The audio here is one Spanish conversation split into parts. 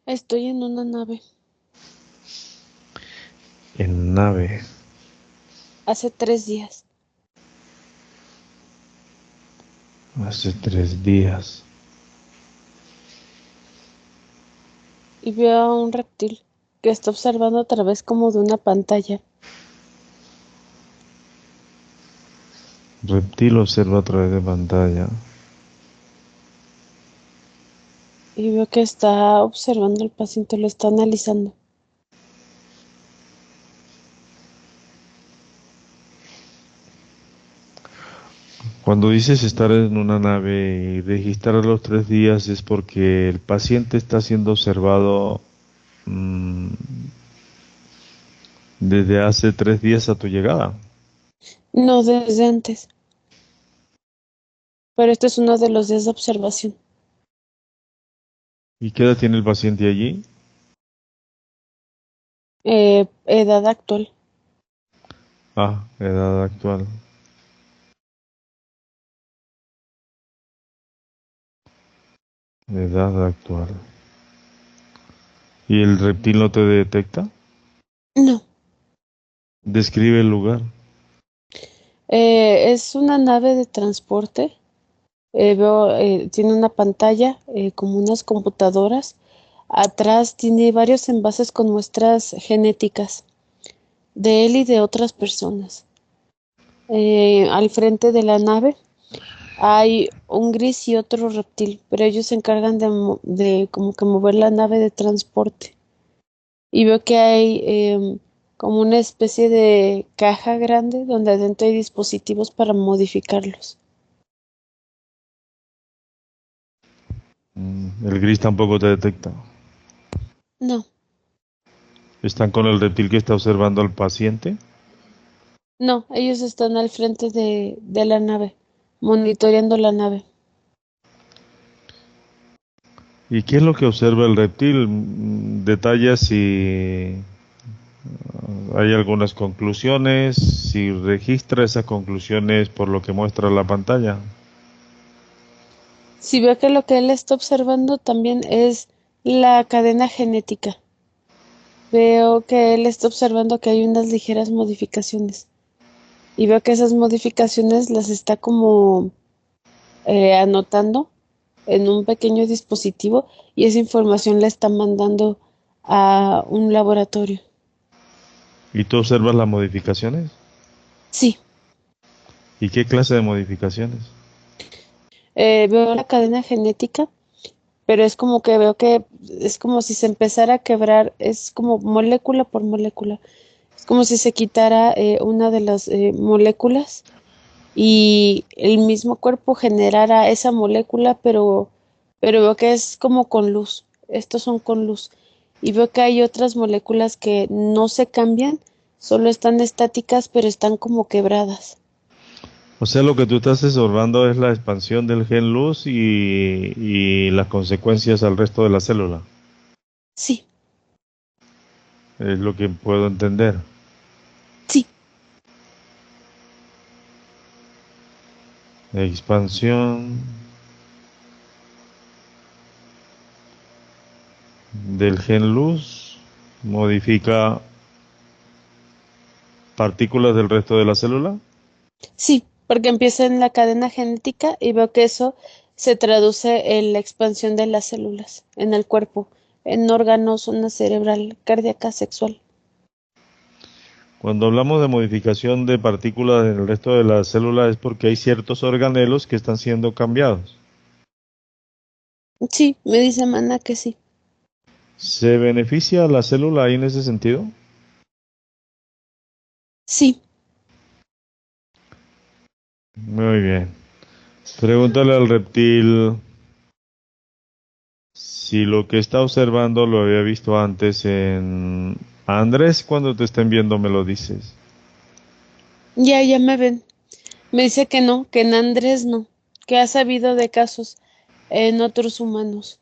Estoy en una nave. En nave. Hace 3 días. Hace 3 días. Y veo a un reptil que está observando a través como de una pantalla. Reptil observa a través de pantalla. Y veo que está observando al paciente, lo está analizando. Cuando dices estar en una nave y registrar los 3 días es porque el paciente está siendo observado mm, desde hace 3 días a tu llegada. No desde antes, pero este es uno de los días de observación. ¿Y qué edad tiene el paciente allí? Edad actual. Ah, edad actual. Edad actual. ¿Y el reptil no te detecta? No. Describe el lugar. Es una nave de transporte. Veo, tiene una pantalla, como unas computadoras. Atrás tiene varios envases con muestras genéticas de él y de otras personas. Al frente de la nave hay un gris y otro reptil, pero ellos se encargan de como que mover la nave de transporte. Y veo que hay como una especie de caja grande donde adentro hay dispositivos para modificarlos. El gris tampoco te detecta. No, ¿Están con el reptil que está observando al paciente? no, ellos están al frente de la nave, monitoreando la nave. ¿Y qué es lo que observa el reptil? Detalla si hay algunas conclusiones, si registra esas conclusiones por lo que muestra la pantalla. Si veo que lo que él está observando también es la cadena genética. Veo que él está observando que hay unas ligeras modificaciones. Y veo que esas modificaciones las está como anotando en un pequeño dispositivo y esa información la está mandando a un laboratorio. ¿Y tú observas las modificaciones? Sí, ¿Y qué clase de modificaciones? veo la cadena genética, pero es como que veo que es como si se empezara a quebrar, es como molécula por molécula. Es como si se quitara una de las moléculas y el mismo cuerpo generara esa molécula, pero veo que es como con luz. Estos son con luz. Y veo que hay otras moléculas que no se cambian, solo están estáticas, pero están como quebradas. O sea, lo que tú estás observando es la expansión del gen luz y las consecuencias al resto de la célula. Sí, Es lo que puedo entender. sí. Expansión del gen luz modifica partículas del resto de la célula. Sí, porque empieza en la cadena genética y veo que eso se traduce en la expansión de las células, en el cuerpo, en órganos, zona cerebral, cardíaca, sexual. Cuando hablamos de modificación de partículas en el resto de la célula es porque hay ciertos organelos que están siendo cambiados. Sí, me dice Mana que sí. ¿Se beneficia la célula ahí en ese sentido? Sí, Muy bien. Pregúntale al reptil si lo que está observando lo había visto antes en Andrés. Cuando te estén viendo me lo dices. ya me ven. Me dice que en Andrés no, que ha sabido de casos en otros humanos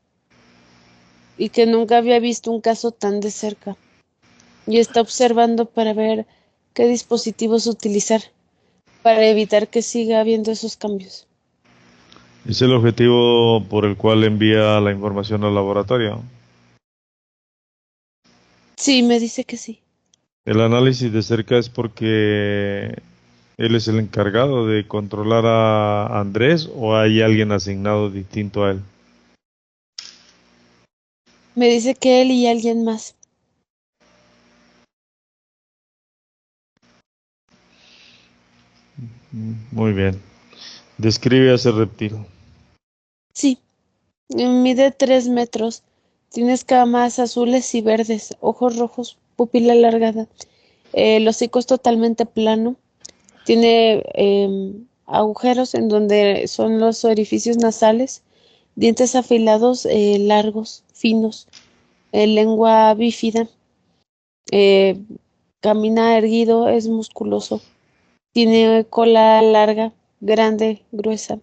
y que nunca había visto un caso tan de cerca. Y está observando para ver qué dispositivos utilizar para evitar que siga habiendo esos cambios. Es el objetivo por el cual envía la información al laboratorio. Sí, me dice que sí. ¿El análisis de cerca es porque él es el encargado de controlar a Andrés o hay alguien asignado distinto a él? Me dice que él y alguien más. Muy bien. Describe a ese reptil. Sí, mide 3 metros. Tiene escamas azules y verdes, ojos rojos, pupila alargada. El hocico es totalmente plano. Tiene agujeros en donde son los orificios nasales, dientes afilados, largos, finos, lengua bífida, eh, camina erguido, es musculoso. Tiene cola larga, grande, gruesa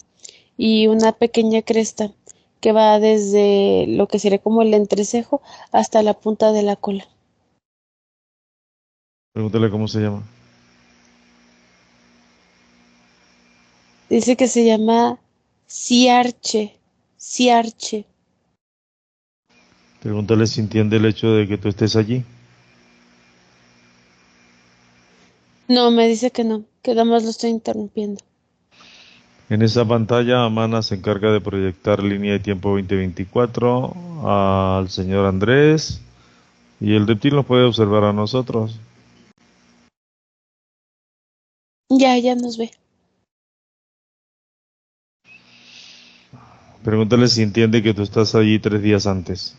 y una pequeña cresta que va desde lo que sería como el entrecejo hasta la punta de la cola. Pregúntale cómo se llama. Dice que se llama Ciarche, Ciarche. Pregúntale si entiende el hecho de que tú estés allí. No, me dice que no, que nada más lo estoy interrumpiendo. En esa pantalla, Amana se encarga de proyectar línea de tiempo 2024 al señor Andrés y el reptil nos puede observar a nosotros. Ya, ya nos ve. Pregúntale si entiende que tú estás allí 3 días antes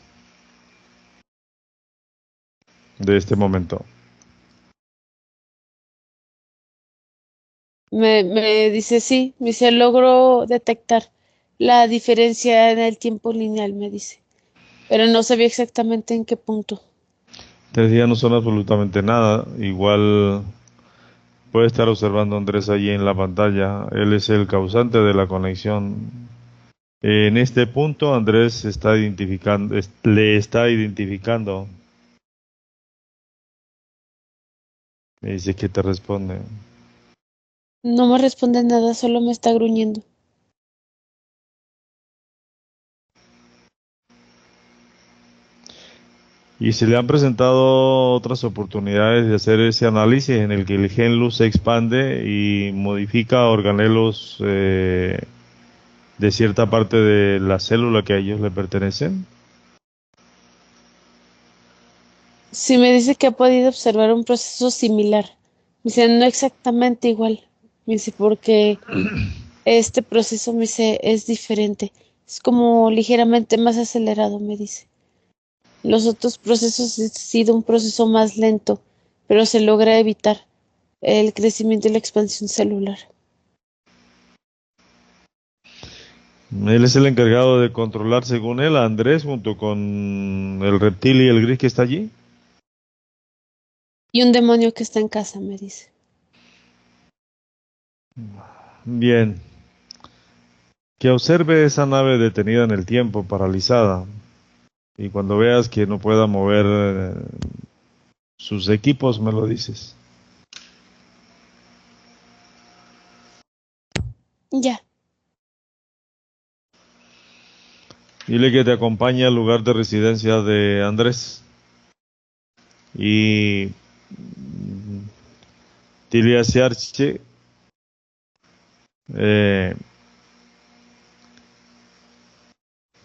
de este momento. Me dice sí, me dice logro detectar la diferencia en el tiempo lineal, me dice, pero no sabía exactamente en qué punto. 3 días no son absolutamente nada. Igual puede estar observando a Andrés allí en la pantalla. Él es el causante de la conexión. En este punto, Andrés está identificando, le está identificando. Me dice que te responde. No me responde nada, solo me está gruñendo. Y se le han presentado otras oportunidades de hacer ese análisis en el que el gen luz se expande y modifica organelos de cierta parte de la célula que a ellos le pertenecen. Sí, me dice que ha podido observar un proceso similar. Me dice, no exactamente igual. Me dice, porque este proceso, me dice, es diferente. Es como ligeramente más acelerado, me dice. Los otros procesos han sido un proceso más lento, pero se logra evitar el crecimiento y la expansión celular. Él es el encargado de controlar, según él, a Andrés junto con el reptil y el gris que está allí. Y un demonio que está en casa, me dice. Bien, que observe esa nave detenida en el tiempo, paralizada, y cuando veas que no pueda mover sus equipos, me lo dices. Ya, Dile que te acompañe al lugar de residencia de Andrés y dile a Siarche eh,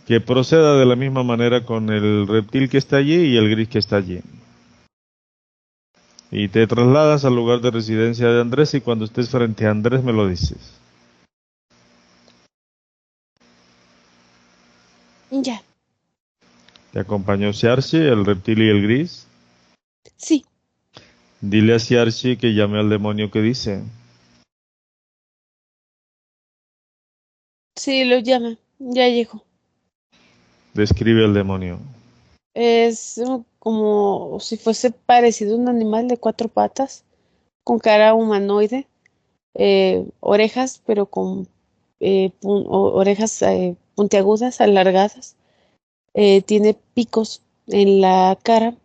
que proceda de la misma manera con el reptil que está allí y el gris que está allí. Y te trasladas al lugar de residencia de Andrés y cuando estés frente a Andrés me lo dices. ya. Te acompañó Siarche, el reptil y el gris. Sí, Dile a Siarche que llame al demonio que dice. sí, lo llama. Ya llegó. Describe al demonio. Es como si fuese parecido a un animal de 4 patas, con cara humanoide, orejas, pero con orejas puntiagudas, alargadas. Tiene picos en la cara,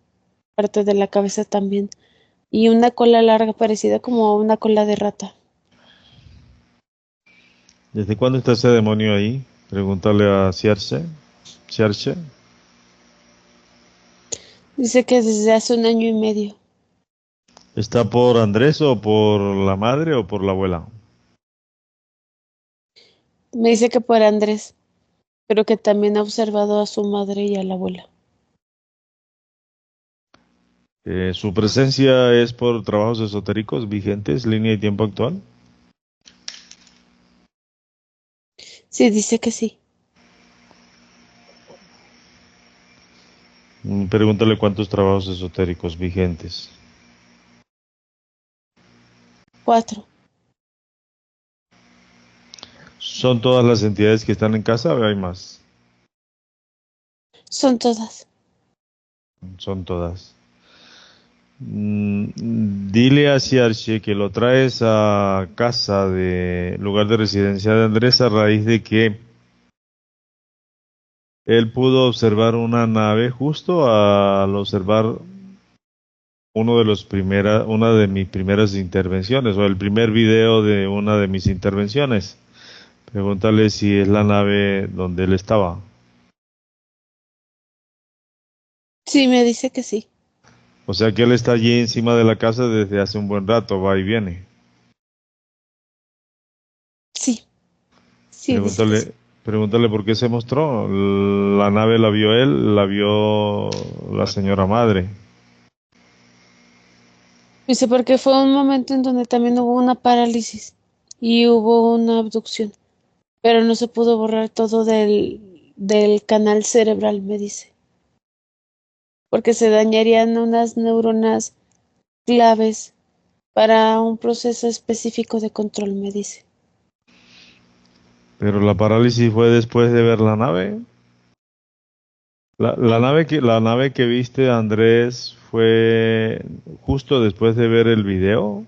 parte de la cabeza también, y una cola larga parecida como a una cola de rata. ¿Desde cuándo está ese demonio ahí? Pregúntale a Siarche. Siarche. Dice que desde hace 1 año y medio. ¿Está por Andrés o por la madre o por la abuela? Me dice que por Andrés, pero que también ha observado a su madre y a la abuela. ¿Su presencia es por trabajos esotéricos vigentes, línea y tiempo actual? Sí, dice que sí. Pregúntale cuántos trabajos esotéricos vigentes. 4. ¿Son todas las entidades que están en casa o hay más? Son todas. Son todas. Dile a Ciarche que lo traes a casa de lugar de residencia de Andrés a raíz de que él pudo observar una nave justo al observar una de mis primeras intervenciones o el primer video de una de mis intervenciones. Pregúntale si es la nave donde él estaba. Sí, me dice que sí. O sea que él está allí encima de la casa desde hace un buen rato, va y viene. Sí, sí, dice que sí. Pregúntale, pregúntale por qué se mostró. La nave la vio él, la vio la señora madre. Dice porque fue un momento en donde también hubo una parálisis y hubo una abducción, pero no se pudo borrar todo del canal cerebral, me dice, porque se dañarían unas neuronas claves para un proceso específico de control, me dice. Pero la parálisis fue después de ver la nave. La nave que viste, Andrés, fue justo después de ver el video.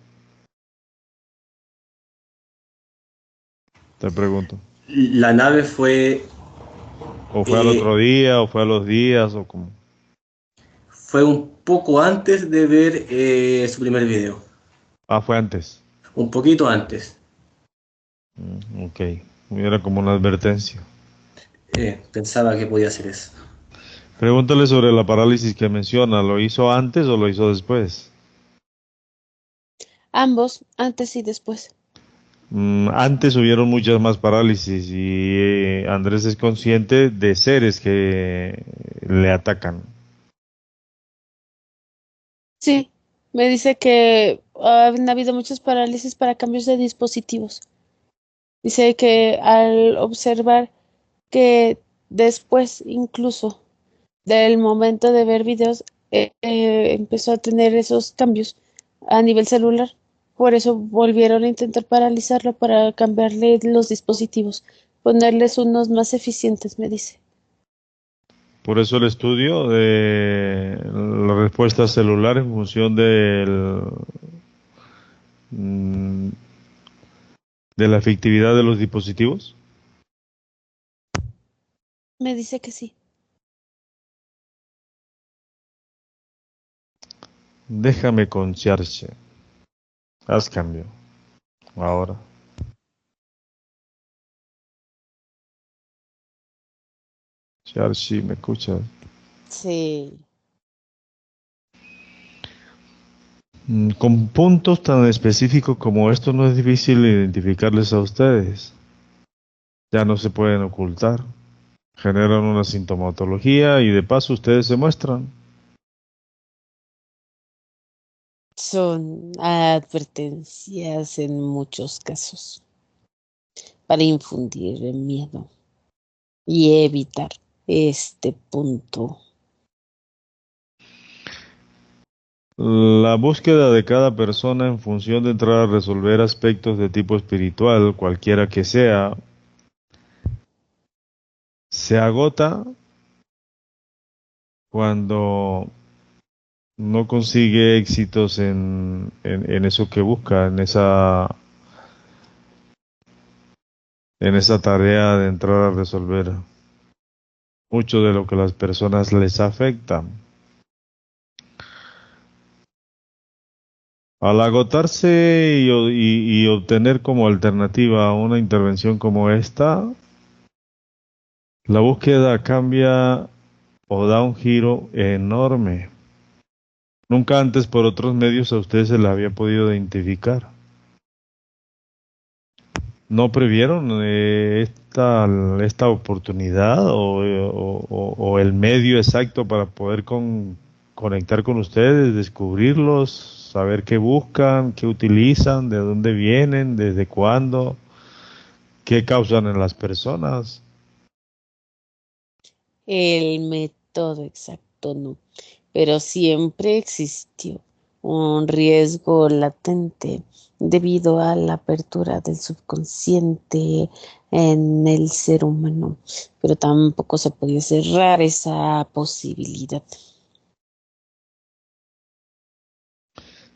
Te pregunto. La nave fue, ¿O fue al eh, otro día, o fue a los días, o cómo? fue un poco antes de ver su primer video. Ah, fue antes. Un poquito antes. Ok. Era como una advertencia. Pensaba que podía hacer eso. Pregúntale sobre la parálisis que menciona. ¿Lo hizo antes o lo hizo después? Ambos, antes y después. Antes hubieron muchas más parálisis y Andrés es consciente de seres que le atacan. Sí, me dice que han habido muchas parálisis para cambios de dispositivos. Dice que al observar que después incluso del momento de ver videos empezó a tener esos cambios a nivel celular. Por eso volvieron a intentar paralizarlo para cambiarle los dispositivos, ponerles unos más eficientes, me dice. Por eso el estudio de la respuesta celular en función mm, de la efectividad de los dispositivos. Me dice que sí. Déjame concierge. Haz cambio. Ahora. Charchi, ¿me escuchas? Sí. Con puntos tan específicos como estos no es difícil identificarles a ustedes. Ya no se pueden ocultar. Generan una sintomatología y de paso ustedes se muestran. Son advertencias en muchos casos para infundir miedo y evitar este punto. La búsqueda de cada persona en función de entrar a resolver aspectos de tipo espiritual, cualquiera que sea, se agota cuando no consigue éxitos en eso que busca, en esa tarea de entrar a resolver mucho de lo que las personas les afecta. Al agotarse y obtener como alternativa una intervención como esta, la búsqueda cambia o da un giro enorme. Nunca antes por otros medios a ustedes se les había podido identificar. ¿No previeron esta oportunidad o el medio exacto para poder conectar con ustedes, descubrirlos, saber qué buscan, qué utilizan, de dónde vienen, desde cuándo, qué causan en las personas? El método exacto no, pero siempre existió un riesgo latente debido a la apertura del subconsciente en el ser humano, pero tampoco se podía cerrar esa posibilidad.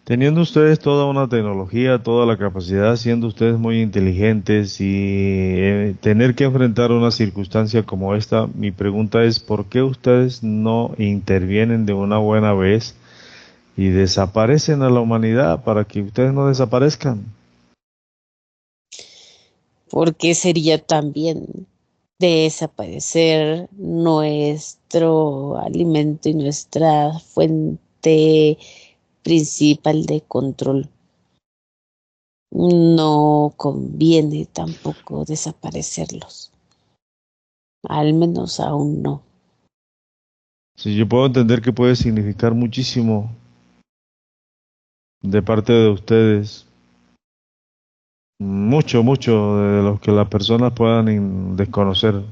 Teniendo ustedes toda una tecnología, toda la capacidad, siendo ustedes muy inteligentes y tener que enfrentar una circunstancia como esta, mi pregunta es, ¿por qué ustedes no intervienen de una buena vez y desaparecen a la humanidad para que ustedes no desaparezcan? Porque sería también desaparecer nuestro alimento y nuestra fuente principal de control. No conviene tampoco desaparecerlos, al menos aún no. Si yo puedo entender que puede significar muchísimo de parte de ustedes, mucho, mucho de lo que las personas puedan desconocer.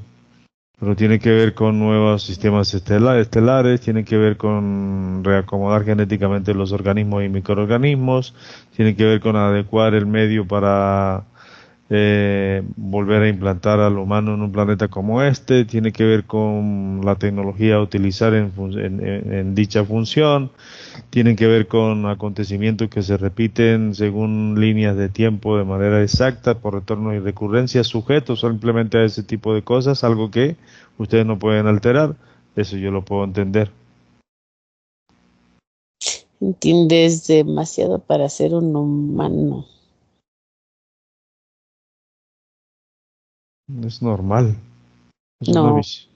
Pero tiene que ver con nuevos sistemas estelares, tiene que ver con reacomodar genéticamente los organismos y microorganismos, tiene que ver con adecuar el medio para volver a implantar al humano en un planeta como este, tiene que ver con la tecnología a utilizar en dicha función, tienen que ver con acontecimientos que se repiten según líneas de tiempo de manera exacta por retorno y recurrencia, sujetos simplemente a ese tipo de cosas, algo que ustedes no pueden alterar. Eso yo lo puedo entender. Entiendes demasiado para ser un humano. Es normal, es una No, visión.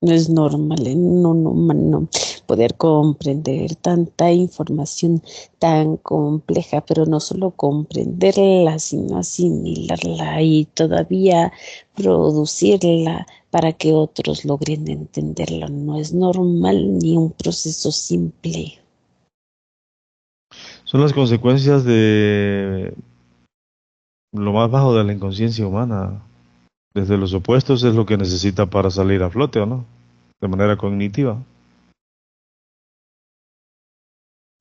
no es normal en un humano poder comprender tanta información tan compleja, pero no solo comprenderla, sino asimilarla y todavía producirla para que otros logren entenderla. No es normal ni un proceso simple. Son las consecuencias de lo más bajo de la inconsciencia humana. Desde los opuestos es lo que necesita para salir a flote, ¿o no? De manera cognitiva.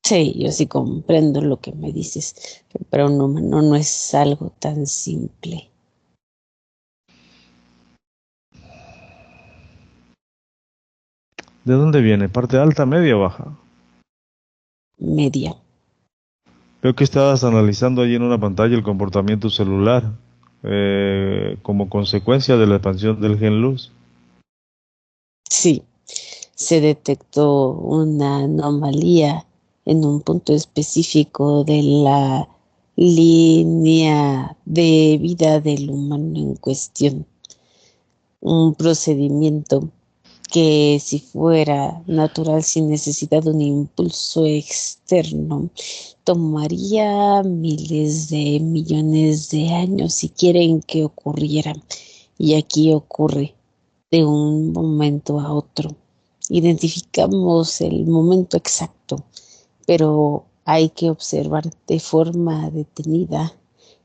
Sí, yo sí comprendo lo que me dices, que para un humano no es algo tan simple. ¿De dónde viene? ¿Parte alta, media o baja? Media. Veo que estabas analizando allí en una pantalla el comportamiento celular como consecuencia de la expansión del gen luz. Sí, se detectó una anomalía en un punto específico de la línea de vida del humano en cuestión. Un procedimiento que si fuera natural sin necesidad de un impulso externo, tomaría miles de millones de años si quieren que ocurriera. Y aquí ocurre de un momento a otro. Identificamos el momento exacto, pero hay que observar de forma detenida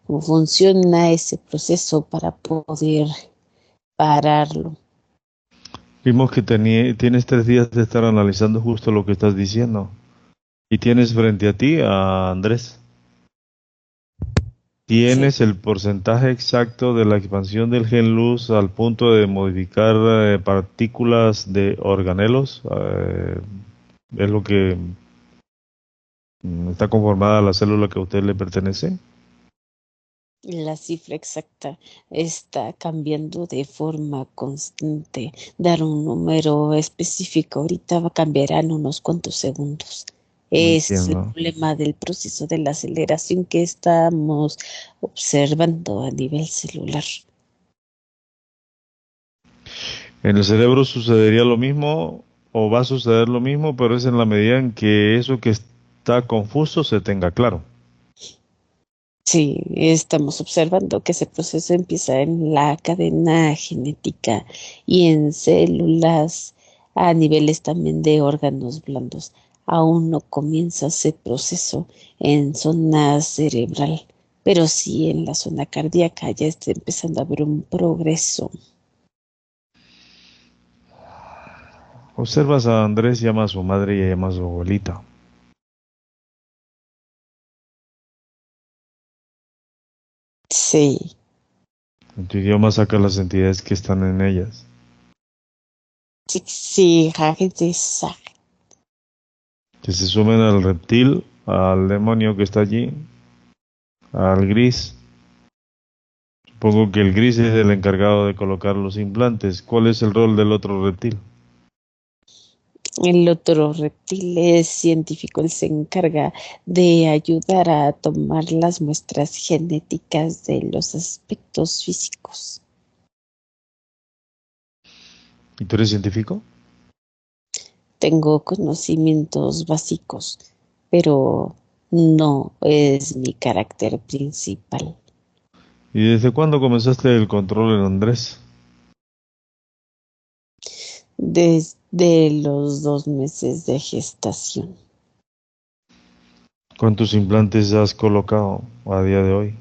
cómo funciona ese proceso para poder pararlo. Vimos que tienes 3 días de estar analizando justo lo que estás diciendo. Y tienes frente a ti a Andrés. Sí, Tienes el porcentaje exacto de la expansión del gen luz al punto de modificar partículas de organelos. Es lo que está conformada la célula que a usted le pertenece. la cifra exacta está cambiando de forma constante. Dar un número específico ahorita cambiará en unos cuantos segundos. Es el Entiendo. problema del proceso de la aceleración que estamos observando a nivel celular. En el cerebro sucedería lo mismo o va a suceder lo mismo, pero es en la medida en que eso que está confuso se tenga claro. Sí, estamos observando que ese proceso empieza en la cadena genética y en células a niveles también de órganos blandos. Aún no comienza ese proceso en zona cerebral, pero sí en la zona cardíaca ya está empezando a haber un progreso. Observas a Andrés, llama a su madre y llama a su abuelita. Sí, En tu idioma saca las entidades que están en ellas. sí, sí, esa. Que se sumen al reptil, al demonio que está allí, al gris. Supongo que el gris es el encargado de colocar los implantes. ¿Cuál es el rol del otro reptil? El otro reptil es científico, él se encarga de ayudar a tomar las muestras genéticas de los aspectos físicos. ¿Y tú eres científico? Tengo conocimientos básicos, pero no es mi carácter principal. ¿Y desde cuándo comenzaste el control en Andrés? Desde los 2 meses de gestación. ¿Cuántos implantes has colocado a día de hoy?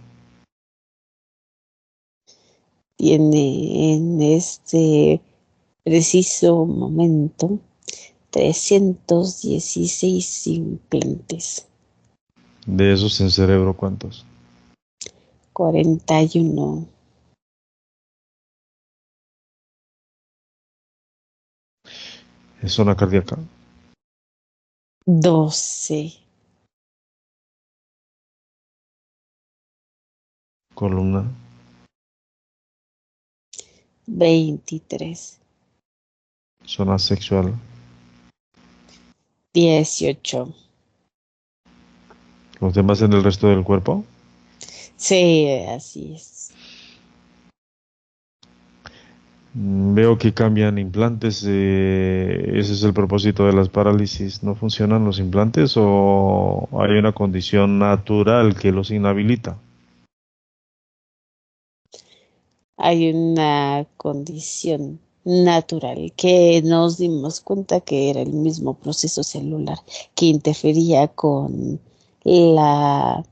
Tiene en este preciso momento 316 implantes. De esos en cerebro, ¿cuántos? 41, ¿Es zona cardíaca? 12, ¿Columna? 23, ¿Zona sexual? 18. ¿Los demás en el resto del cuerpo? Sí, así es. Veo que cambian implantes. ¿Ese es el propósito de las parálisis? ¿No funcionan los implantes o hay una condición natural que los inhabilita? Hay una condición natural que nos dimos cuenta que era el mismo proceso celular que interfería con la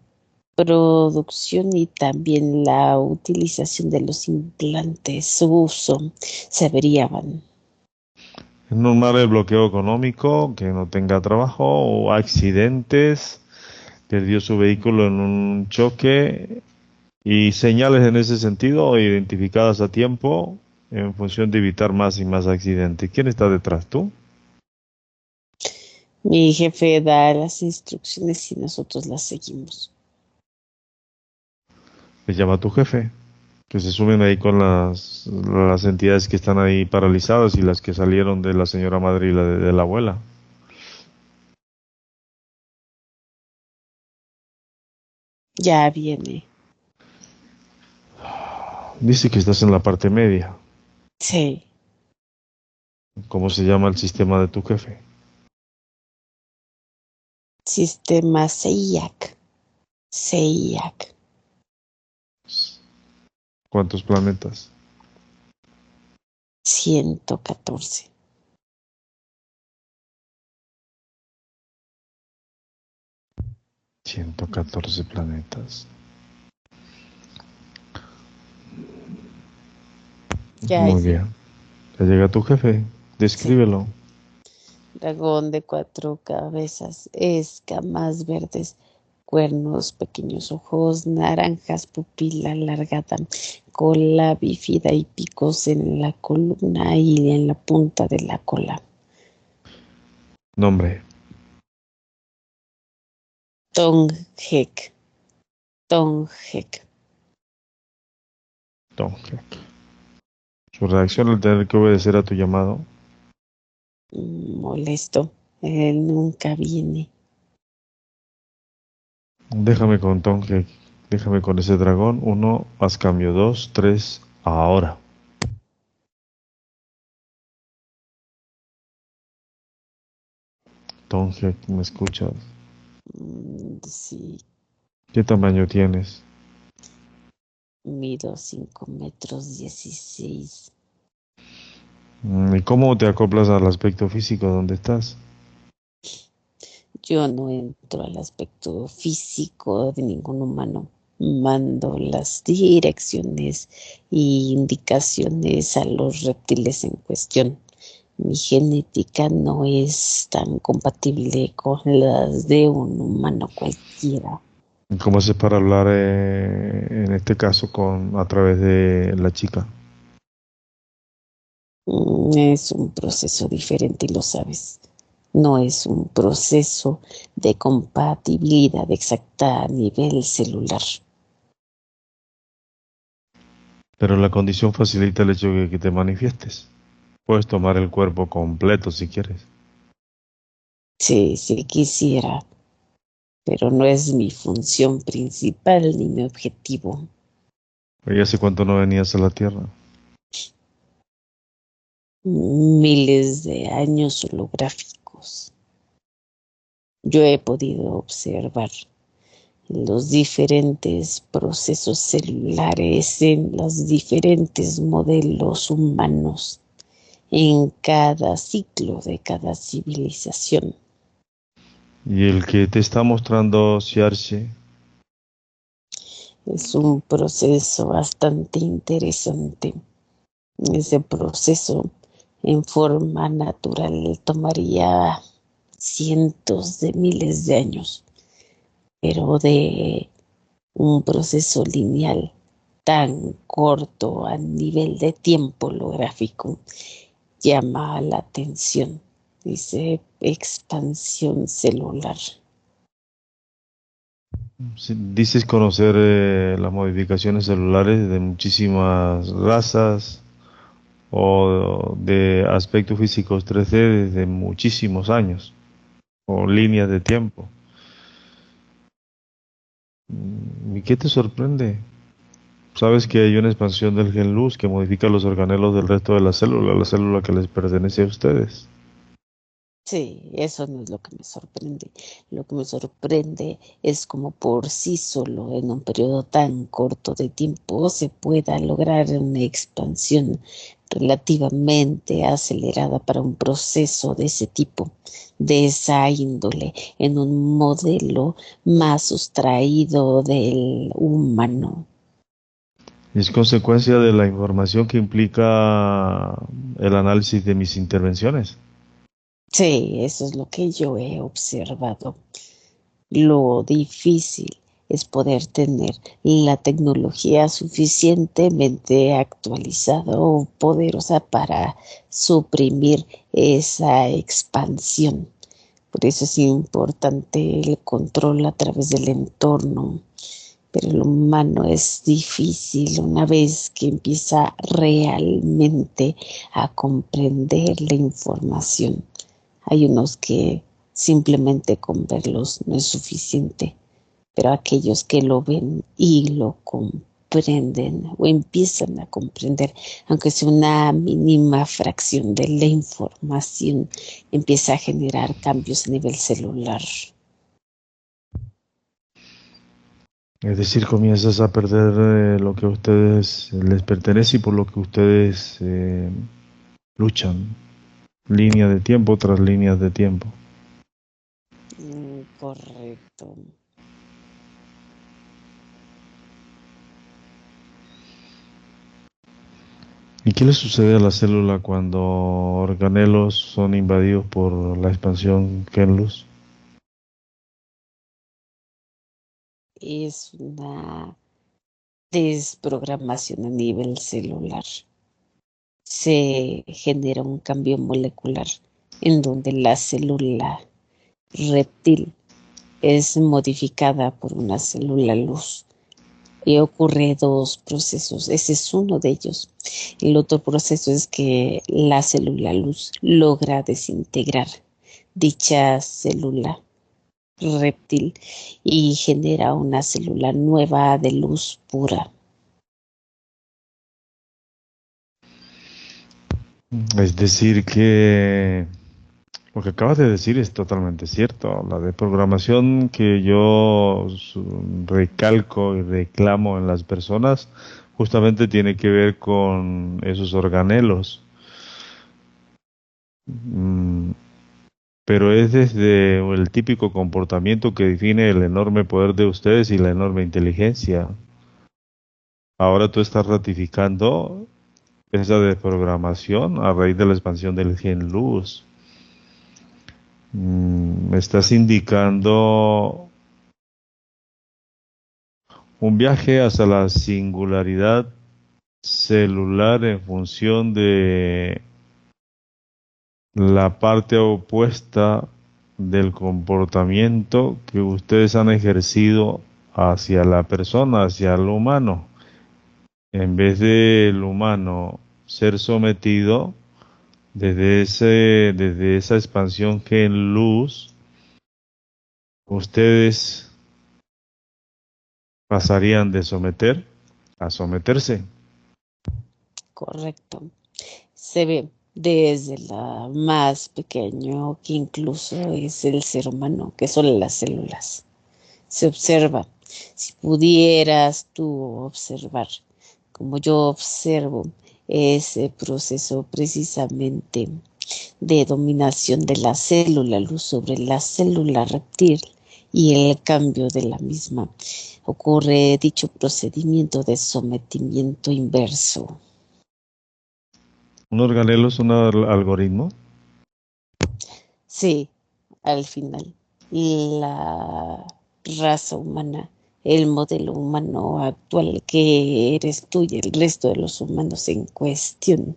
producción y también la utilización de los implantes, su uso, se averiaban. Es normal el bloqueo económico, que no tenga trabajo o accidentes, perdió su vehículo en un choque y señales en ese sentido identificadas a tiempo en función de evitar más y más accidentes. ¿Quién está detrás? ¿Tú? Mi jefe da las instrucciones y nosotros las seguimos. Le llama a tu jefe, que se sumen ahí con las entidades que están ahí paralizadas y las que salieron de la señora madre y de la abuela. Ya viene. Dice que estás en la parte media. Sí, ¿Cómo se llama el sistema de tu jefe? sistema CEIAC. CEIAC. ¿Cuántos planetas? 114. 114 planetas. Ya Muy llega. bien. Ya llega tu jefe. Sí. Descríbelo. Dragón de 4 cabezas, escamas verdes, cuernos, pequeños ojos, naranjas, pupila alargada, cola bífida y picos en la columna y en la punta de la cola. Nombre. Tonghek, Tonghek. Tonjek. Su reacción al tener que obedecer a tu llamado. Molesto, él nunca viene. Déjame con Tonjek. Déjame con ese dragón. 1, haz cambio. 2, 3, ahora. Tonjek, ¿me escuchas? Sí, ¿Qué tamaño tienes? mido 5 metros 16. ¿Y cómo te acoplas al aspecto físico donde estás? Yo no entro al aspecto físico de ningún humano. Mando las direcciones e indicaciones a los reptiles en cuestión. Mi genética no es tan compatible con las de un humano cualquiera. ¿Cómo haces para hablar en este caso a través de la chica? Es un proceso diferente y lo sabes. No es un proceso de compatibilidad exacta a nivel celular. Pero la condición facilita el hecho de que te manifiestes. Puedes tomar el cuerpo completo si quieres. Sí, sí quisiera, pero no es mi función principal ni mi objetivo. ¿Y hace cuánto no venías a la Tierra? Miles de años holográficos. Yo he podido observar los diferentes procesos celulares en los diferentes modelos humanos, en cada ciclo de cada civilización. Y el que te está mostrando Xiarche, Es un proceso bastante interesante. Ese proceso en forma natural tomaría cientos de miles de años, pero de un proceso lineal tan corto a nivel de tiempo holográfico llama la atención. Dice expansión celular. si dices conocer las modificaciones celulares de muchísimas razas o de aspectos físicos 3D desde muchísimos años o líneas de tiempo. ¿Y qué te sorprende? Sabes que hay una expansión del gen luz que modifica los organelos del resto de la célula que les pertenece a ustedes. Sí, eso no es lo que me sorprende. Lo que me sorprende es como por sí solo en un periodo tan corto de tiempo se pueda lograr una expansión relativamente acelerada para un proceso de ese tipo, de esa índole, en un modelo más sustraído del humano. Es consecuencia de la información que implica el análisis de mis intervenciones. Sí, eso es lo que yo he observado. Lo difícil es poder tener la tecnología suficientemente actualizada o poderosa para suprimir esa expansión. Por eso es importante el control a través del entorno. Pero el humano es difícil una vez que empieza realmente a comprender la información. Hay unos que simplemente con verlos no es suficiente, pero aquellos que lo ven y lo comprenden o empiezan a comprender, aunque sea una mínima fracción de la información, empieza a generar cambios a nivel celular. Es decir, comienzas a perder lo que a ustedes les pertenece y por lo que ustedes luchan, línea de tiempo tras líneas de tiempo. Correcto. ¿Y qué le sucede a la célula cuando organelos son invadidos por la expansión Genluz? Es una desprogramación a nivel celular. Se genera un cambio molecular en donde la célula reptil es modificada por una célula luz y ocurre dos procesos. Ese es uno de ellos. El otro proceso es que la célula luz logra desintegrar dicha célula reptil y genera una célula nueva de luz pura. Es decir, que Lo que acabas de decir es totalmente cierto. La desprogramación que yo recalco y reclamo en las personas justamente tiene que ver con esos organelos. Mm, pero es desde el típico comportamiento que define el enorme poder de ustedes y la enorme inteligencia. Ahora tú estás ratificando esa desprogramación a raíz de la expansión del gen luz. Me estás indicando un viaje hacia la singularidad celular en función de la parte opuesta del comportamiento que ustedes han ejercido hacia la persona, hacia el humano. En vez del humano ser sometido desde esa expansión que en luz, ustedes pasarían de someter a someterse. Correcto. Se ve desde la más pequeño, que incluso es el ser humano, que son las células. Se observa. Si pudieras tú observar, como yo observo, ese proceso precisamente de dominación de la célula luz sobre la célula reptil y el cambio de la misma, ocurre dicho procedimiento de sometimiento inverso. ¿Un organelo es un algoritmo? Sí, al final, la raza humana, el modelo humano actual que eres tú y el resto de los humanos en cuestión,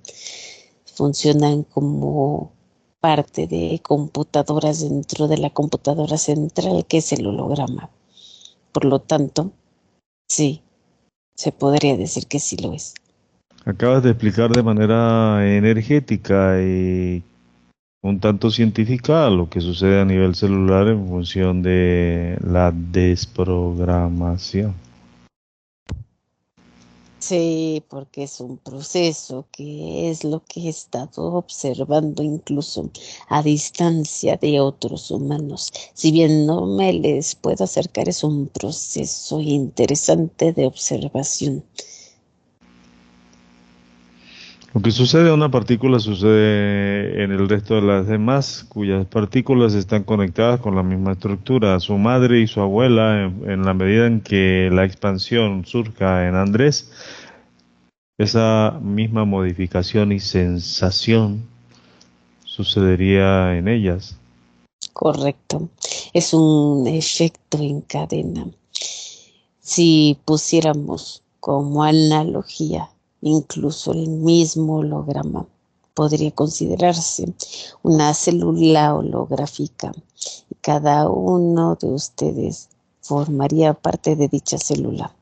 funcionan como parte de computadoras dentro de la computadora central que es el holograma. Por lo tanto, sí, se podría decir que sí lo es. Acabas de explicar de manera energética y un tanto científica lo que sucede a nivel celular en función de la desprogramación. Sí, porque es un proceso que es lo que he estado observando incluso a distancia de otros humanos. Si bien no me les puedo acercar, es un proceso interesante de observación. Lo que sucede a una partícula sucede en el resto de las demás, cuyas partículas están conectadas con la misma estructura. Su madre y su abuela, en la medida en que la expansión surja en Andrés, esa misma modificación y sensación sucedería en ellas. Correcto. Es un efecto en cadena. Si pusiéramos como analogía incluso el mismo holograma, podría considerarse una célula holográfica y cada uno de ustedes formaría parte de dicha célula,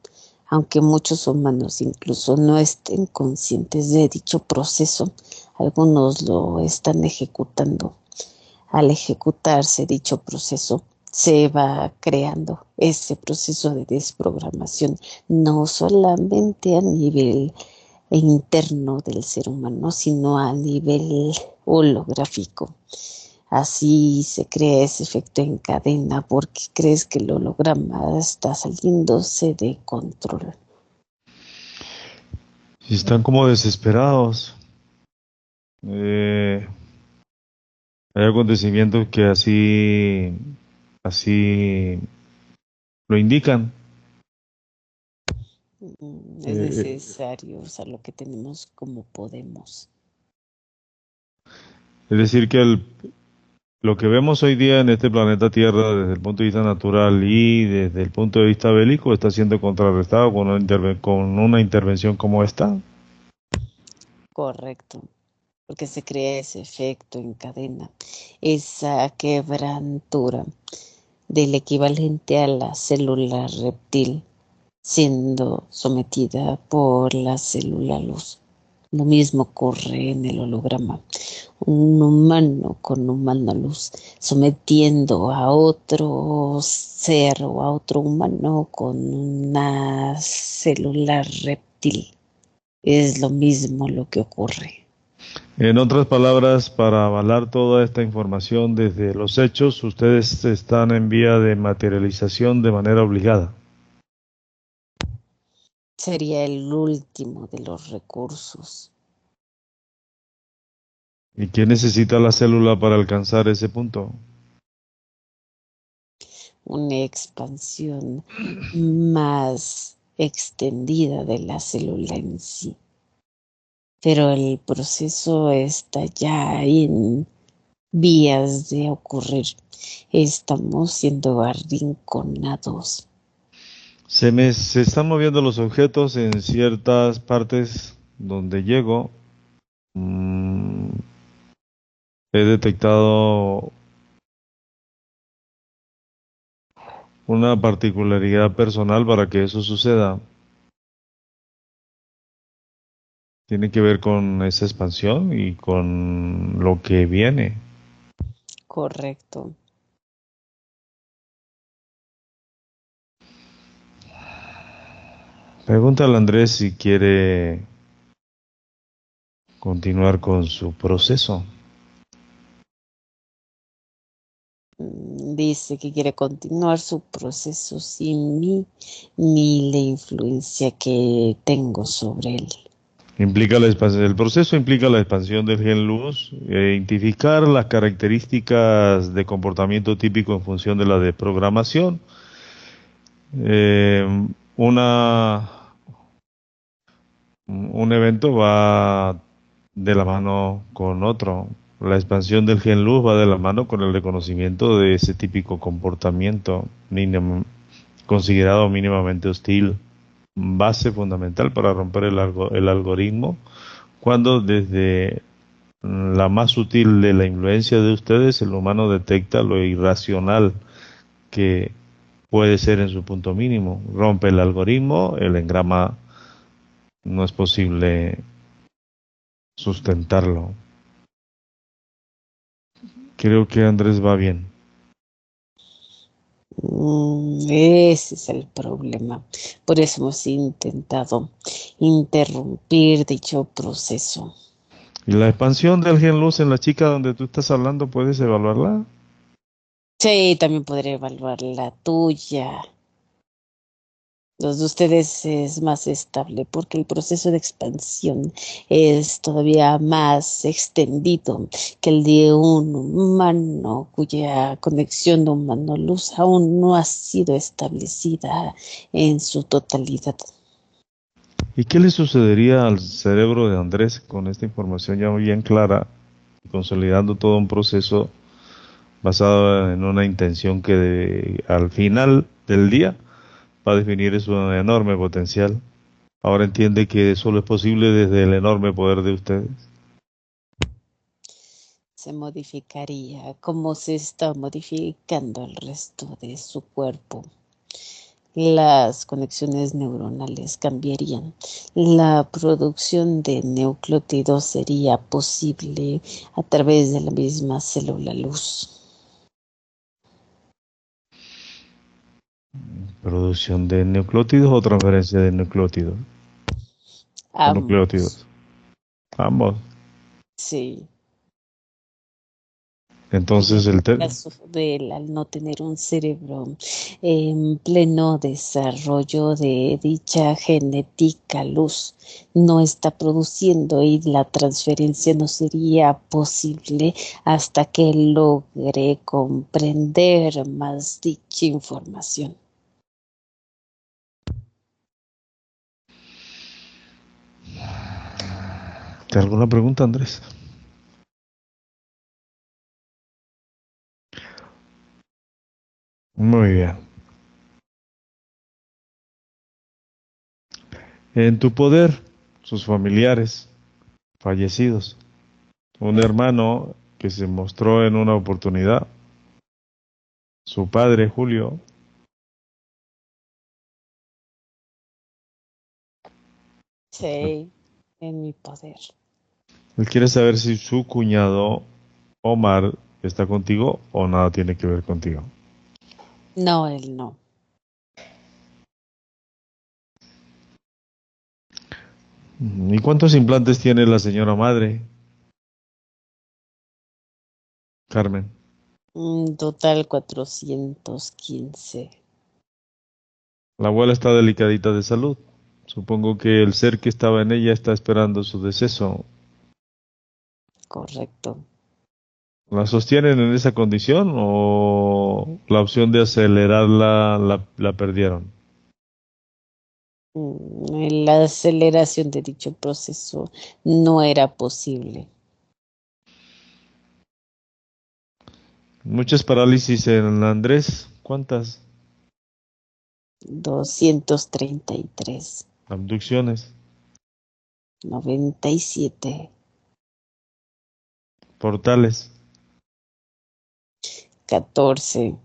aunque muchos humanos incluso no estén conscientes de dicho proceso, algunos lo están ejecutando. Al ejecutarse dicho proceso, se va creando ese proceso de desprogramación, no solamente a nivel interno del ser humano, sino a nivel holográfico. Así se crea ese efecto en cadena porque crees que el holograma está saliéndose de control. Si están como desesperados, hay acontecimientos que así lo indican. Es Eh, necesario usar lo que tenemos como podemos. es decir, que lo que vemos hoy día en este planeta Tierra desde el punto de vista natural y desde el punto de vista bélico está siendo contrarrestado con una intervención como esta. Correcto, porque se crea ese efecto en cadena, esa quebrantura del equivalente a la célula reptil siendo sometida por la célula luz. Lo mismo ocurre en el holograma. Un humano con humana luz sometiendo a otro ser o a otro humano con una célula reptil. Es lo mismo lo que ocurre. En otras palabras, para avalar toda esta información desde los hechos, ustedes están en vía de materialización de manera obligada. Sería el último de los recursos. ¿Y qué necesita la célula para alcanzar ese punto? Una expansión más extendida de la célula en sí. Pero el proceso está ya en vías de ocurrir. Estamos siendo arrinconados. Se están moviendo los objetos en ciertas partes donde llego. Mm, He detectado una particularidad personal para que eso suceda. Tiene que ver con esa expansión y con lo que viene. Correcto. Pregúntale a Andrés si quiere continuar con su proceso. Dice que quiere continuar su proceso sin mí ni la influencia que tengo sobre él. Implica la expansión, el proceso implica la expansión del gen luz, identificar las características de comportamiento típico en función de la de programación. Eh, una, un evento va de la mano con otro. La expansión del gen luz va de la mano con el reconocimiento de ese típico comportamiento considerado mínimamente hostil, base fundamental para romper el algoritmo, cuando desde la más sutil de la influencia de ustedes, el humano detecta lo irracional que puede ser en su punto mínimo. Rompe el algoritmo, el engrama no es posible sustentarlo. Creo que Andrés va bien. Ese es el problema. Por eso hemos intentado interrumpir dicho proceso. ¿Y la expansión del gen luz en la chica donde tú estás hablando, puedes evaluarla? Sí, también podré evaluar la tuya. Los de ustedes es más estable porque el proceso de expansión es todavía más extendido que el de un humano cuya conexión de humano-luz aún no ha sido establecida en su totalidad. ¿Y qué le sucedería al cerebro de Andrés con esta información ya bien clara, consolidando todo un proceso basado en una intención que al final del día va a definir su enorme potencial? Ahora entiende que solo es posible desde el enorme poder de ustedes. Se modificaría como se está modificando el resto de su cuerpo. Las conexiones neuronales cambiarían. La producción de nucleótidos sería posible a través de la misma célula luz. ¿Producción de nucleótidos o transferencia de nucleótidos? O Ambos, nucleótidos. Ambos. sí. Y en Entonces el caso de él, al no tener un cerebro en pleno desarrollo de dicha genética luz, no está produciendo y la transferencia no sería posible hasta que logre comprender más dicha información. ¿te alguna pregunta, Andrés? Muy bien. En tu poder, sus familiares fallecidos, un hermano que se mostró en una oportunidad, su padre Julio, Sí, en mi poder. él quiere saber si su cuñado Omar está contigo o nada tiene que ver contigo. No, él no. ¿Y cuántos implantes tiene la señora madre? Carmen. Total 415. La abuela está delicadita de salud. Supongo que el ser que estaba en ella está esperando su deceso. Correcto. ¿La sostienen en esa condición o la opción de acelerarla la perdieron? La aceleración de dicho proceso no era posible. Muchas parálisis en Andrés. ¿Cuántas? 233. Abducciones. 97. Portales. 14.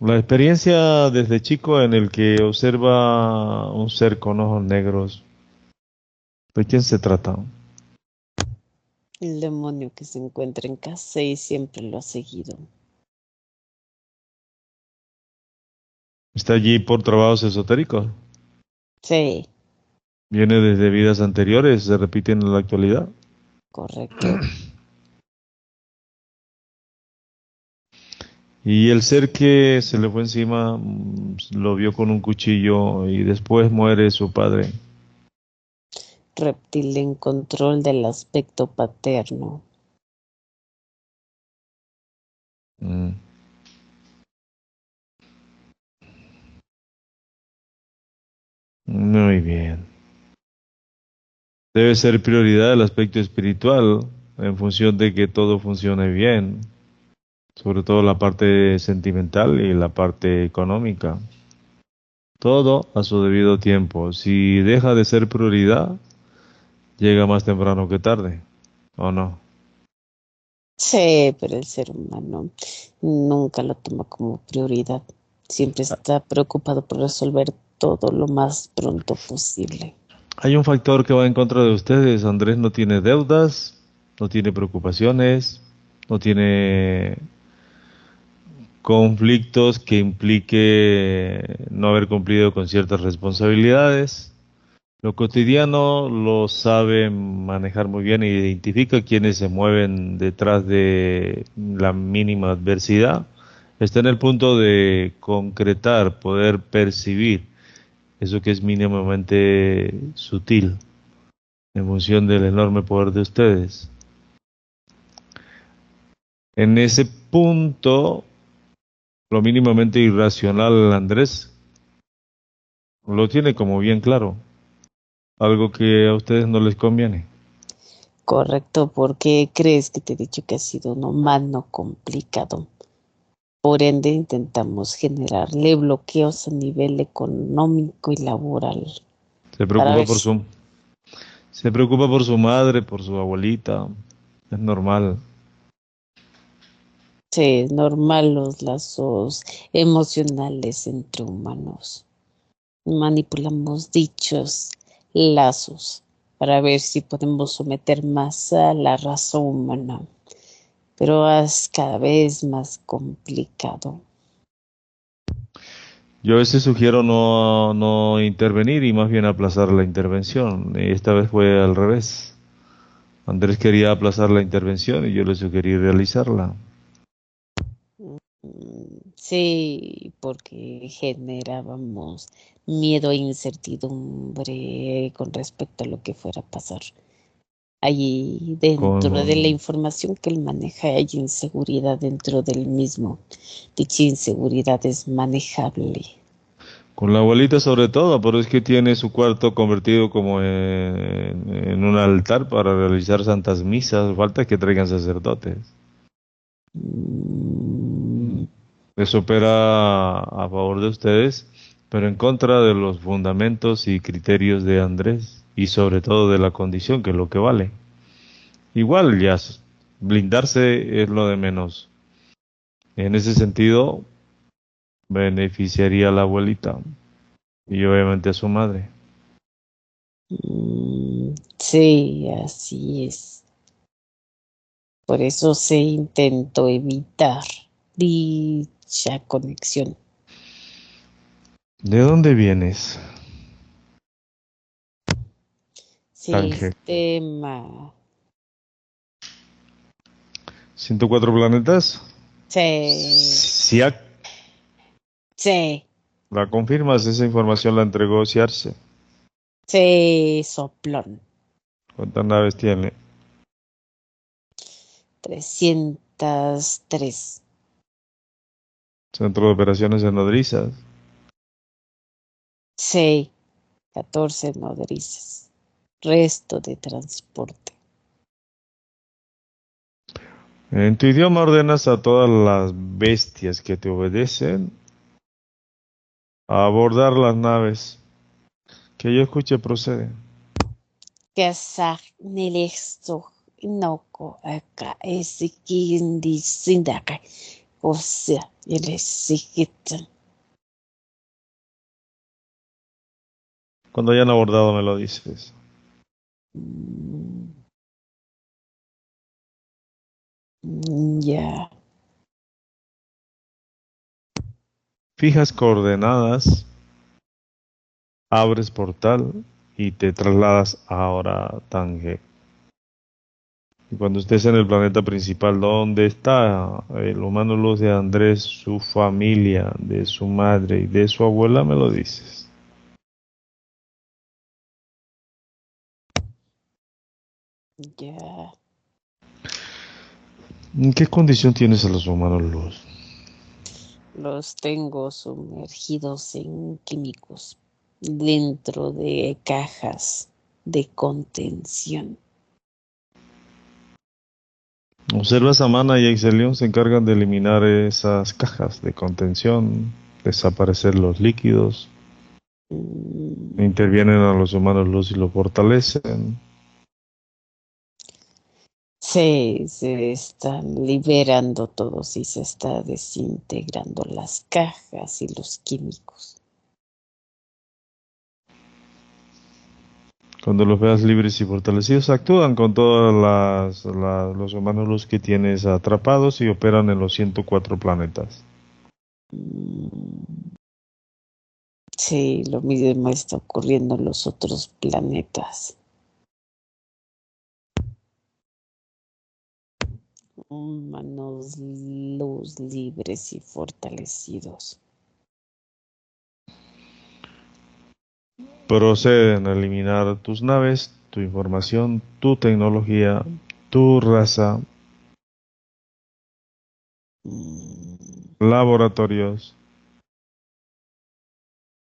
La experiencia desde chico en el que observa un ser con ojos negros. ¿De quién se trata? El demonio que se encuentra en casa y siempre lo ha seguido. ¿Está allí por trabajos esotéricos? Sí, ¿Viene desde vidas anteriores? ¿Se repiten en la actualidad? correcto. Y el ser que se le fue encima lo vio con un cuchillo y después muere su padre. Reptil en control del aspecto paterno. Mm, Muy bien. Debe ser prioridad el aspecto espiritual en función de que todo funcione bien, sobre todo la parte sentimental y la parte económica. Todo a su debido tiempo. Si deja de ser prioridad, llega más temprano que tarde, ¿o no? Sí, pero el ser humano nunca lo toma como prioridad. Siempre está preocupado por resolver todo lo más pronto posible. Hay un factor que va en contra de ustedes. Andrés no tiene deudas, no tiene preocupaciones, no tiene conflictos que implique no haber cumplido con ciertas responsabilidades. Lo cotidiano lo sabe manejar muy bien e identifica quienes se mueven detrás de la mínima adversidad. Está en el punto de concretar, poder percibir eso que es mínimamente sutil en función del enorme poder de ustedes. En ese punto, lo mínimamente irracional, Andrés, lo tiene como bien claro, algo que a ustedes no les conviene. Correcto, porque crees que te he dicho que ha sido un humano complicado. Por ende, intentamos generarle bloqueos a nivel económico y laboral Se para preocupa ver por si se preocupa por su madre, por su abuelita, es normal. es normal los lazos emocionales entre humanos. Manipulamos dichos lazos para ver si podemos someter más a la raza humana, pero es cada vez más complicado. Yo a veces sugiero no intervenir y más bien aplazar la intervención. Y esta vez fue al revés. Andrés quería aplazar la intervención y yo le sugerí realizarla. Sí, porque generábamos miedo e incertidumbre con respecto a lo que fuera a pasar. Allí dentro de la Con, información que él maneja hay inseguridad dentro del mismo. Dicha inseguridad es manejable. con la abuelita sobre todo, pero es que tiene su cuarto convertido como en un altar para realizar santas misas. Falta que traigan sacerdotes. Mm, Eso opera a favor de ustedes, pero en contra de los fundamentos y criterios de Andrés y sobre todo de la condición, que es lo que vale. Igual ya blindarse es lo de menos. En ese sentido, beneficiaría a la abuelita y obviamente a su madre. sí, así es. Por eso se intentó evitar dicha conexión. ¿De dónde vienes, Ángel? Sistema. 104 planetas. Sí. Siak, Sí. ¿la confirmas? Esa información la entregó Ciarse. Sí, soplón. ¿Cuántas naves tiene? 303. Centro de operaciones en nodrizas. Sí. 14 nodrizas. Resto de transporte. En tu idioma ordenas a todas las bestias que te obedecen a abordar las naves. Que yo escuche procede. Kazakh Nelexo Inoko acá Esikindi Sindaka. O sea, el Esikitan. Cuando hayan abordado me lo dices. Ya. Fijas coordenadas, abres portal y te trasladas ahora a Tange. Y cuando estés en el planeta principal, ¿dónde está el humano luz de Andrés, su familia, de su madre y de su abuela? Me lo dices. Ya. ¿En qué condición tienes a los humanos luz? Los tengo sumergidos en químicos dentro de cajas de contención. Observas a Mana y Exelion se encargan de eliminar esas cajas de contención, desaparecer los líquidos, intervienen a los humanos luz y los fortalecen. Se están liberando todos y se está desintegrando las cajas y los químicos. Cuando los veas libres y fortalecidos, actúan con todos los humanos luz que tienes atrapados y operan en los 104 planetas. Sí, lo mismo está ocurriendo en los otros planetas. Humanos luz libres y fortalecidos. Proceden a eliminar tus naves, tu información, tu tecnología, tu raza, laboratorios.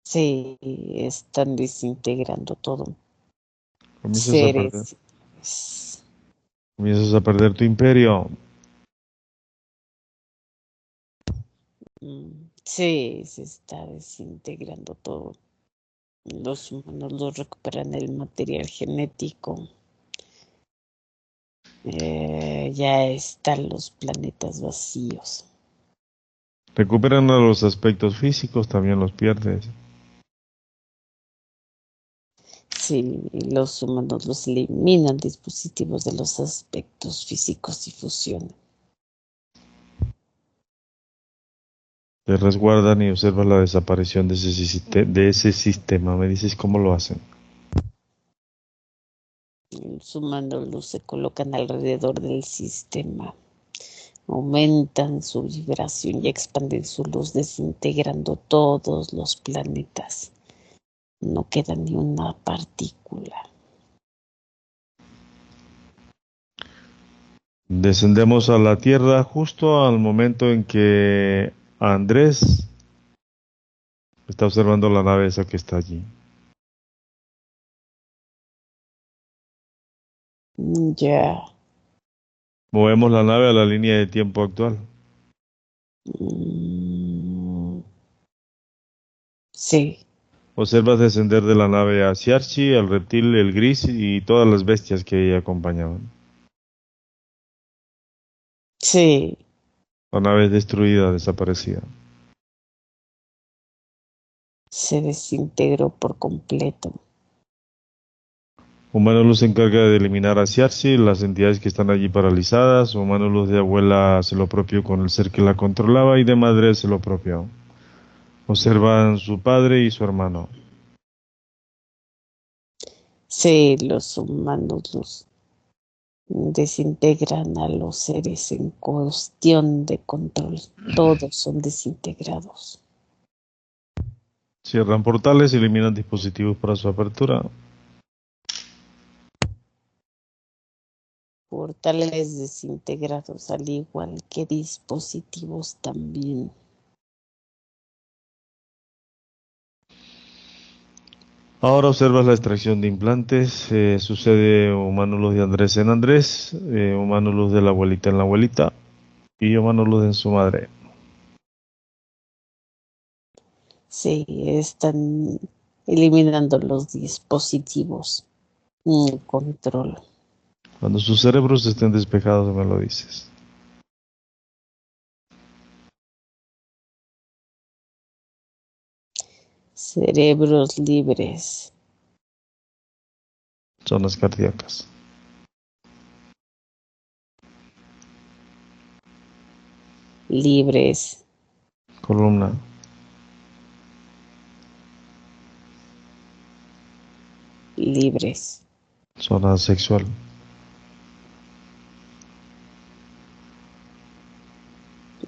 Sí, están desintegrando todo. Comienzas a perder, Seres. comienzas a perder tu imperio. Sí, se está desintegrando todo. Los humanos los recuperan el material genético. Ya están los planetas vacíos. Recuperan a los aspectos físicos, también los pierdes. Sí, los humanos los eliminan dispositivos de los aspectos físicos y fusionan. Te resguardan y observas la desaparición de ese sistema. Me dices cómo lo hacen. Los humanos los se colocan alrededor del sistema. Aumentan su vibración y expanden su luz, desintegrando todos los planetas. No queda ni una partícula. Descendemos a la Tierra justo al momento en que Andrés está observando la nave esa que está allí. Ya. Movemos la nave a la línea de tiempo actual. Sí. Observas descender de la nave a Siarchi, al reptil, el gris y todas las bestias que ella acompañaban. Sí. La nave es destruida, desaparecida. Se desintegró por completo. Humano Luz se encarga de eliminar a Siarchi, las entidades que están allí paralizadas. Humano Luz de abuela hace lo propio con el ser que la controlaba y de madre hace lo propio. Observan su padre y su hermano. Sí, los humanos Desintegran a los seres en cuestión de control. Todos son desintegrados. Cierran portales y eliminan dispositivos para su apertura. Portales desintegrados, al igual que dispositivos también. Ahora observas la extracción de implantes. Sucede humánulus de Andrés en Andrés, humánulus de la abuelita en la abuelita y humánulus en su madre. Sí, están eliminando los dispositivos. Control. Cuando sus cerebros estén despejados, me lo dices. Cerebros libres. Zonas cardíacas. Libres. Columna. Libres. Zona sexual.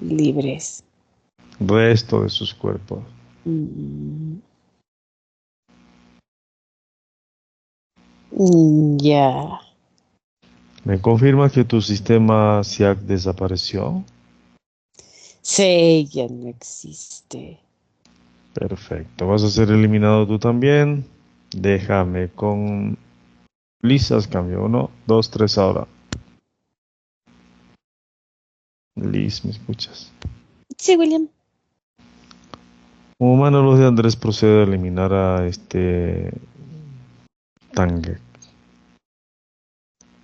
Libres. Resto de sus cuerpos. Ya. ¿Me confirma que tu sistema SIAC desapareció? Sí, ya no existe. Perfecto. ¿Vas a ser eliminado tú también? Déjame con Lisas cambio. 1, 2, 3 ahora. Liz, ¿me escuchas? Sí, William. Humano Luz de Andrés procede a eliminar a este Tangue.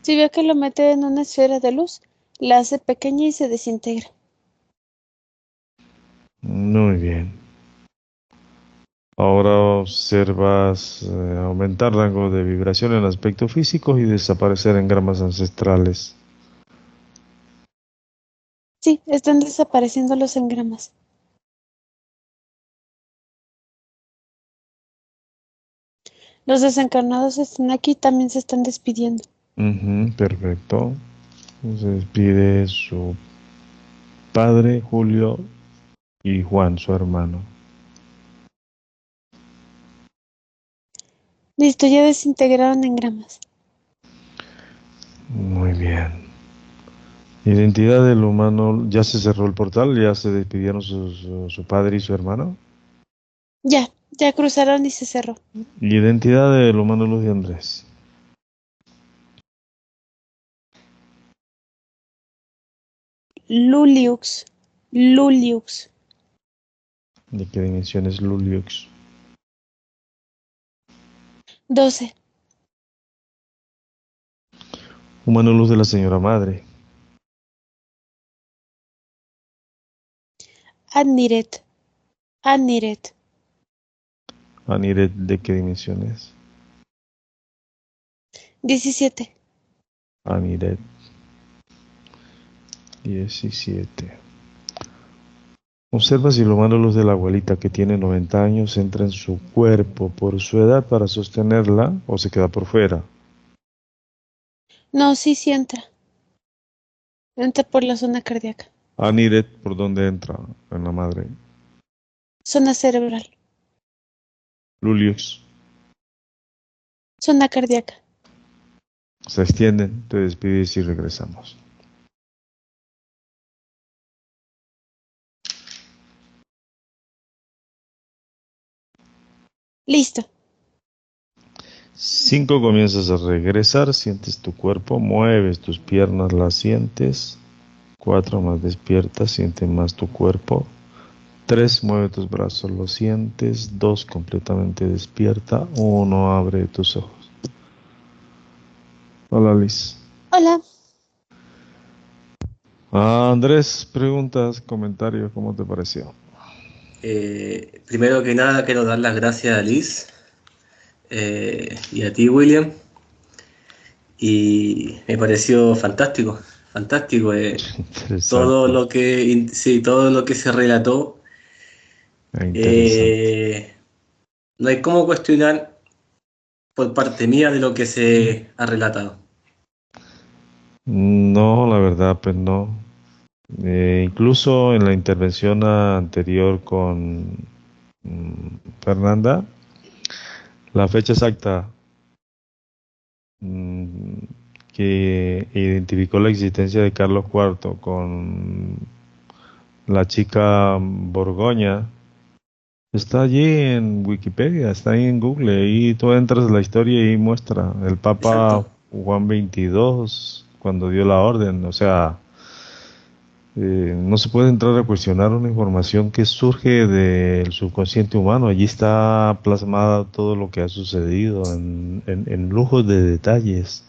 Si ve que lo mete en una esfera de luz, la hace pequeña y se desintegra. Muy bien. Ahora observas aumentar rango de vibración en aspecto físico y desaparecer en gramas ancestrales. Sí, están desapareciendo los engramas. Los desencarnados están aquí y también se están despidiendo. Perfecto. Se despide su padre, Julio, y Juan, su hermano. Listo, ya desintegraron engramas. Muy bien. Identidad del humano, ya se cerró el portal, ya se despidieron su padre y su hermano. Ya cruzaron y se cerró. Identidad del humano Luz de Andrés. Luliux. Luliux. ¿De qué dimensión es Luliux? 12. Humano Luz de la Señora Madre. Adniret. Adniret. Aniret, ¿de qué dimensión es? 17. Aniret 17. Observa si el humano Luz de la abuelita que tiene 90 años entra en su cuerpo por su edad para sostenerla o se queda por fuera. No, sí entra. Entra por la zona cardíaca. Aniret, ¿por dónde entra? En la madre. Zona cerebral. Luliux. Zona cardíaca. Se extienden, te despides y regresamos. Listo. 5, comienzas a regresar, sientes tu cuerpo, mueves tus piernas, las sientes. 4, más despierta, siente más tu cuerpo. 3, mueve tus brazos, lo sientes. 2, completamente despierta. 1, abre tus ojos. Hola Liz. Hola. Andrés, preguntas, comentarios, ¿cómo te pareció? Primero que nada, quiero dar las gracias a Liz y a ti, William. Y me pareció fantástico, fantástico. Todo Interesante. lo que, sí, todo lo que se relató. Interesante. eh, no hay cómo cuestionar por parte mía de lo que se ha relatado. No, la verdad, pues no. Incluso en la intervención anterior con Fernanda, la fecha exacta mm, que identificó la existencia de Carlos IV con la chica Borgoña está allí en Wikipedia, está ahí en Google, y tú entras a la historia y muestra el Papa Exacto, Juan XXII cuando dio la orden, o sea, no se puede entrar a cuestionar una información que surge del subconsciente humano. Allí está plasmada todo lo que ha sucedido en lujos de detalles.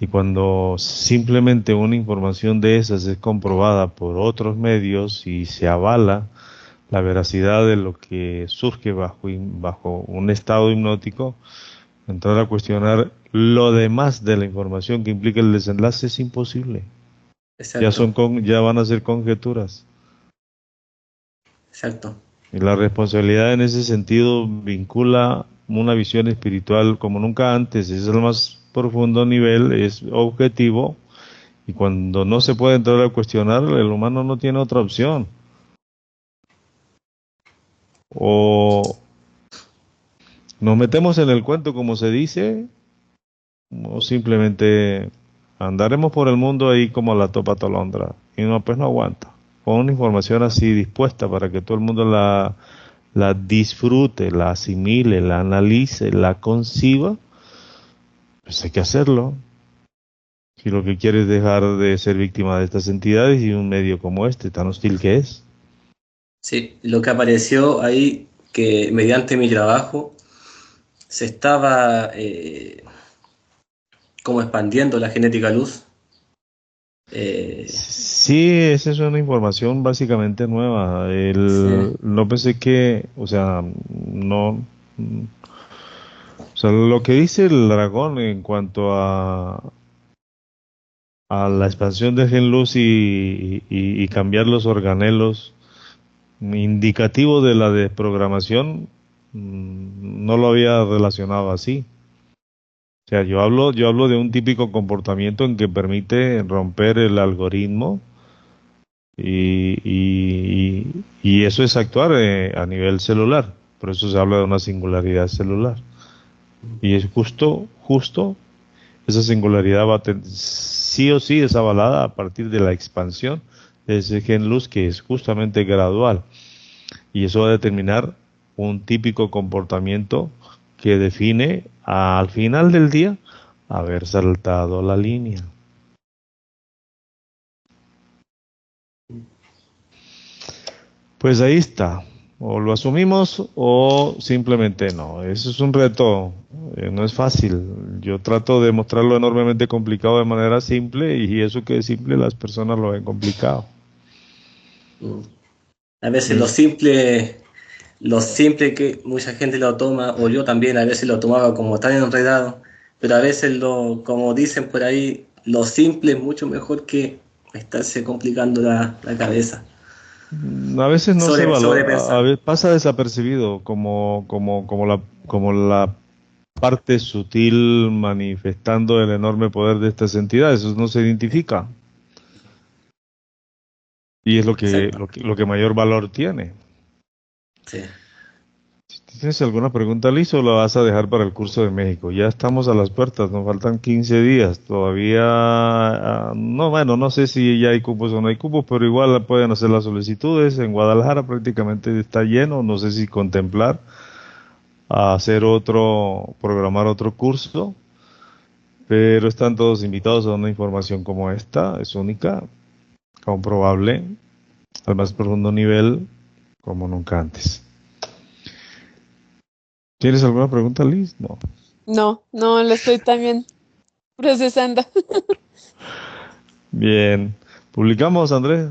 Y cuando simplemente una información de esas es comprobada por otros medios y se avala la veracidad de lo que surge bajo un estado hipnótico, entrar a cuestionar lo demás de la información que implica el desenlace es imposible. exacto, Ya van a ser conjeturas. exacto. Y la responsabilidad en ese sentido vincula una visión espiritual como nunca antes. Es el más profundo nivel, es objetivo. Y cuando no se puede entrar a cuestionar, el humano no tiene otra opción. O nos metemos en el cuento como se dice, o simplemente andaremos por el mundo ahí como la topa tolondra. Y no, pues no aguanta. Con una información así dispuesta para que todo el mundo la disfrute, la asimile, la analice, la conciba, pues hay que hacerlo. Si lo que quiere es dejar de ser víctima de estas entidades y un medio como este, tan hostil que es. Sí, lo que apareció ahí, que mediante mi trabajo se estaba como expandiendo la genética luz. Eh, Sí, esa es una información básicamente nueva. sí, No pensé que, o sea, no, o sea, lo que dice el dragón en cuanto a la expansión del gen luz y cambiar los organelos, indicativo de la desprogramación, no lo había relacionado así. O sea, yo hablo de un típico comportamiento en que permite romper el algoritmo y eso es actuar a nivel celular. Por eso se habla de una singularidad celular. Y es justo, esa singularidad sí o sí es avalada a partir de la expansión de ese gen luz que es justamente gradual. Y eso va a determinar un típico comportamiento que define al final del día haber saltado la línea. Pues ahí está. O lo asumimos o simplemente no. Eso es un reto, no es fácil. Yo trato de mostrarlo enormemente complicado de manera simple y eso que es simple las personas lo ven complicado. mm. A veces Mm. lo simple que mucha gente lo toma, o yo también a veces lo tomaba como tan enredado, pero a veces como dicen por ahí, lo simple es mucho mejor que estarse complicando la cabeza, A veces no se valora, sobrepensar. pasa desapercibido como la parte sutil manifestando el enorme poder de estas entidades. Eso no se identifica y es Exacto. lo que mayor valor tiene. Sí. ¿Tienes alguna pregunta, Liz, o la vas a dejar para el curso de México? Ya estamos a las puertas, nos faltan 15 días. Todavía, no, bueno, no sé si ya hay cupos o no hay cupos, pero igual pueden hacer las solicitudes. En Guadalajara prácticamente está lleno, no sé si contemplar a hacer programar otro curso, pero están todos invitados a una información como esta, es única, comprobable, al más profundo nivel, como nunca antes. ¿Tienes alguna pregunta, Liz? No. No, no lo estoy también procesando. Bien. ¿Publicamos, Andrés?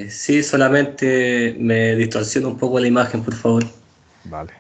Sí, solamente me distorsiona un poco la imagen, por favor. Vale.